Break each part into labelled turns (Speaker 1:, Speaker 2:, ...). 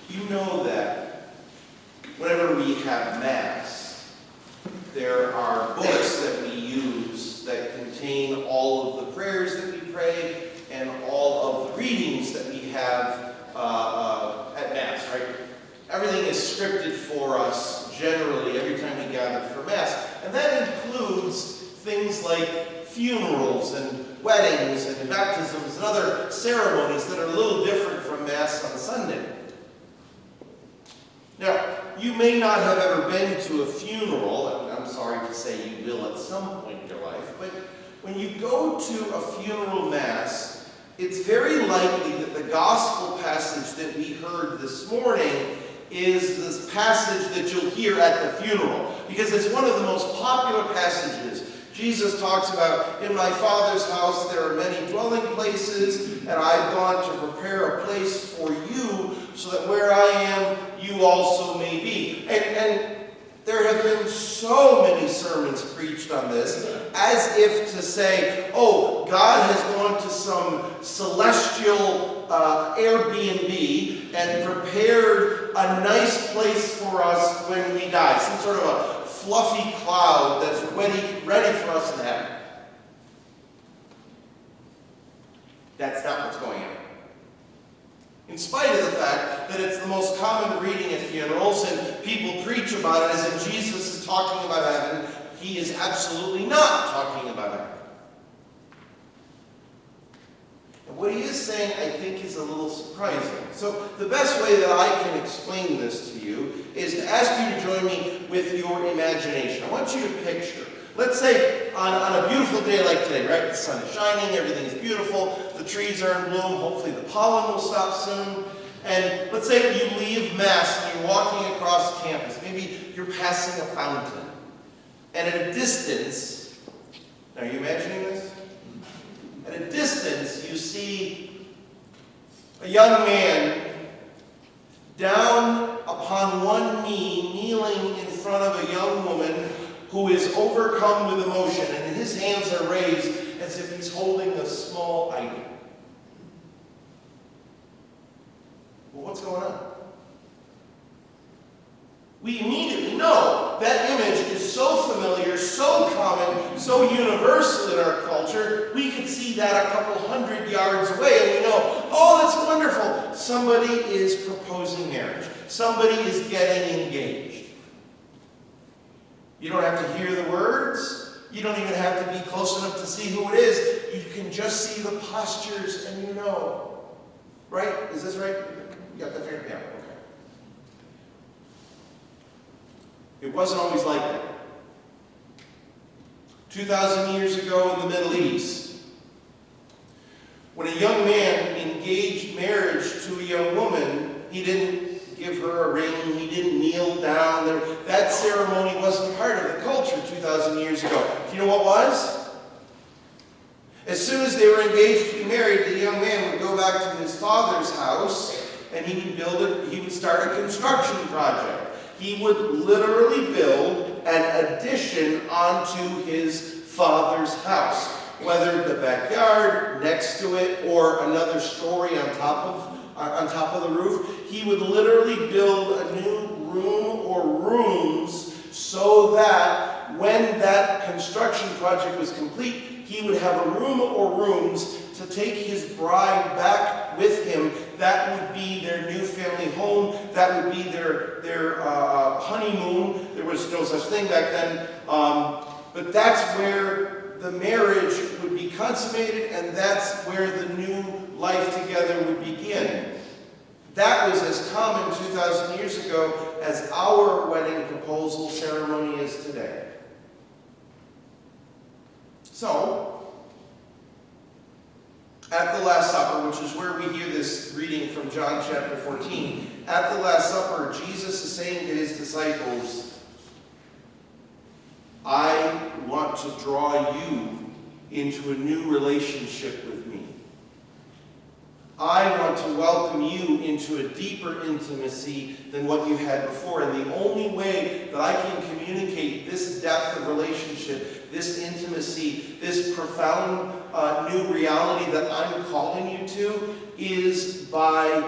Speaker 1: You know that whenever we have Mass, there are books that we use that contain all of the prayers that we pray and all of the readings that we have at Mass, right? Everything is scripted for us generally every time we gather for Mass. And that includes things like funerals and weddings and baptisms and other ceremonies that are a little different from Mass on Sunday. Now, you may not have ever been to a funeral, and I'm sorry to say you will at some point in your life, but when you go to a funeral Mass, it's very likely that the gospel passage that we heard this morning is this passage that you'll hear at the funeral, because it's one of the most popular passages. Jesus talks about, in my Father's house there are many dwelling places, and I've gone to prepare a place for you, so that where I am, you also may be. And there have been so many sermons preached on this, as if to say, oh, God has gone to some celestial Airbnb and prepared a nice place for us when we die. Some sort of a fluffy cloud that's ready for us in heaven. That's not what's going on. In spite of the fact that it's the most common reading at funerals and people preach about it as if Jesus is talking about heaven, he is absolutely not talking about heaven. And what he is saying, I think, is a little surprising. So the best way that I can explain this to you is to ask you to join me with your imagination. I want you to picture, let's say on a beautiful day like today, right? The sun is shining, everything is beautiful, the trees are in bloom, hopefully the pollen will stop soon. And let's say you leave Mass and you're walking across campus. Maybe you're passing a fountain. And at a distance, now are you imagining this? At a distance, you see a young man down upon one knee, kneeling in front of a young woman who is overcome with emotion, and his hands are raised as if he's holding a small idol. Well, what's going on? We immediately know that image is so familiar, so common, so universal in our culture, we could see that a couple 100 yards away and we know, oh, that's wonderful. Somebody is proposing marriage. Somebody is getting engaged. You don't have to hear the words. You don't even have to be close enough to see who it is. You can just see the postures and you know. Right? Is this right? You got that figured out? Okay. It wasn't always like that. 2,000 years ago in the Middle East, when a young man engaged marriage to a young woman, he didn't give her a ring, he didn't kneel down. That ceremony wasn't part of the culture 2,000 years ago. Do you know what was? As soon as they were engaged to be married, the young man would go back to his father's house and he would start a construction project. He would literally build an addition onto his father's house, whether the backyard next to it or another story on top of the roof. He would literally build a new room or rooms so that when that construction project was complete, he would have a room or rooms to take his bride back with him. That would be their new family home. That would be their honeymoon. There was no such thing back then. But that's where the marriage would be consummated, and that's where the new life together would begin. That was as common 2,000 years ago as our wedding proposal ceremony is today. So, at the Last Supper, which is where we hear this reading from John chapter 14, at the Last Supper, Jesus is saying to his disciples, I want to draw you into a new relationship with me. I want to welcome you into a deeper intimacy than what you had before. And the only way that I can communicate this depth of relationship, this intimacy, this profound new reality that I'm calling you to is by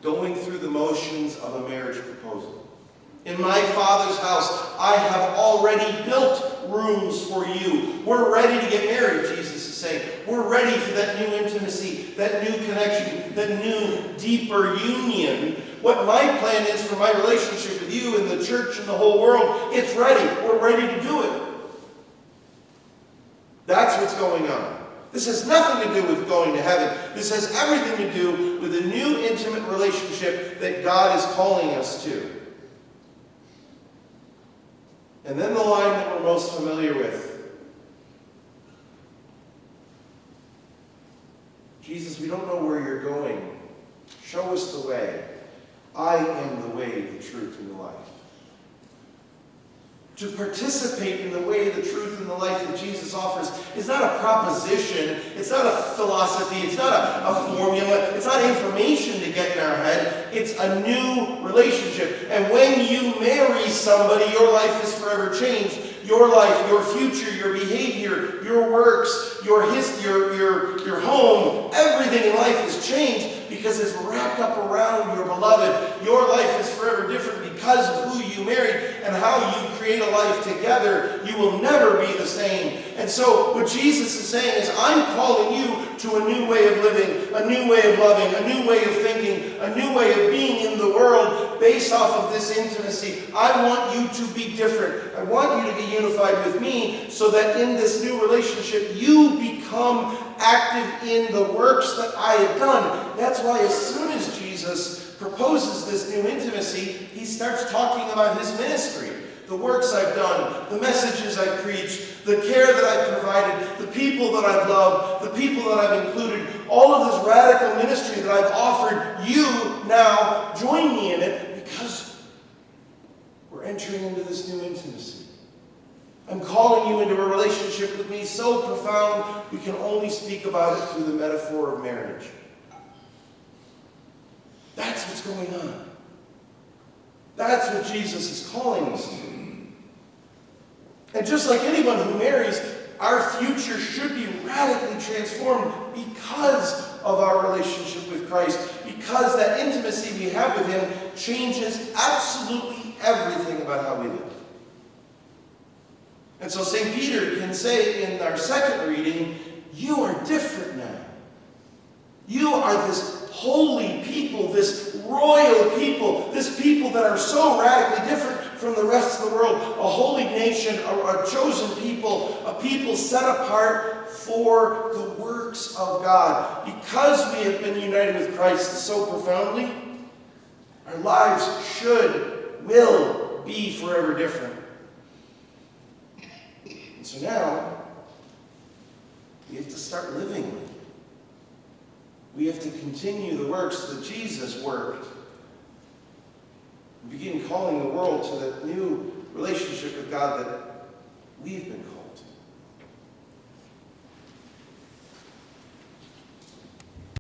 Speaker 1: going through the motions notions of a marriage proposal. In my Father's house, I have already built rooms for you. We're ready to get married, Jesus is saying. We're ready for that new intimacy, that new connection, that new, deeper union. What my plan is for my relationship with you and the church and the whole world, it's ready. We're ready to do it. That's what's going on. This has nothing to do with going to heaven. This has everything to do with a new intimate relationship that God is calling us to. And then the line that we're most familiar with. Jesus, we don't know where you're going. Show us the way. I am the way, the truth, and the life. To participate in the way, the truth, and the life that Jesus offers is not a proposition. It's not a philosophy. It's not a formula. It's not information to get in our head. It's a new relationship. And when you marry somebody, your life is forever changed. Your life, your future, your behavior, your works, your home, everything in life is changed because it's wrapped up around your beloved. Your life is forever different because of who you married and how you create a life together. You will never be the same. And so what Jesus is saying is, I'm calling you to a new way of living, a new way of loving, a new way of thinking, a new way of being in the world based off of this intimacy. I want you to be different. I want you to be unified with me so that in this new relationship you become active in the works that I have done. That's why as soon as Jesus proposes this new intimacy, he starts talking about his ministry. The works I've done, the messages I've preached, the care that I've provided, the people that I've loved, the people that I've included, all of this radical ministry that I've offered, you now join me in it because we're entering into this new intimacy. I'm calling you into a relationship with me so profound we can only speak about it through the metaphor of marriage. That's what's going on. That's what Jesus is calling us to. And just like anyone who marries, our future should be radically transformed because of our relationship with Christ, because that intimacy we have with him changes absolutely everything about how we live. And so St. Peter can say in our second reading, you are different now. You are this holy people, this royal people, this people that are so radically different from the rest of the world, a holy nation, a chosen people, a people set apart for the works of God. Because we have been united with Christ so profoundly, our lives will be forever different. And so now, we have to start living with it. We have to continue the works that Jesus worked. And begin calling the world to that new relationship with God that we've been called.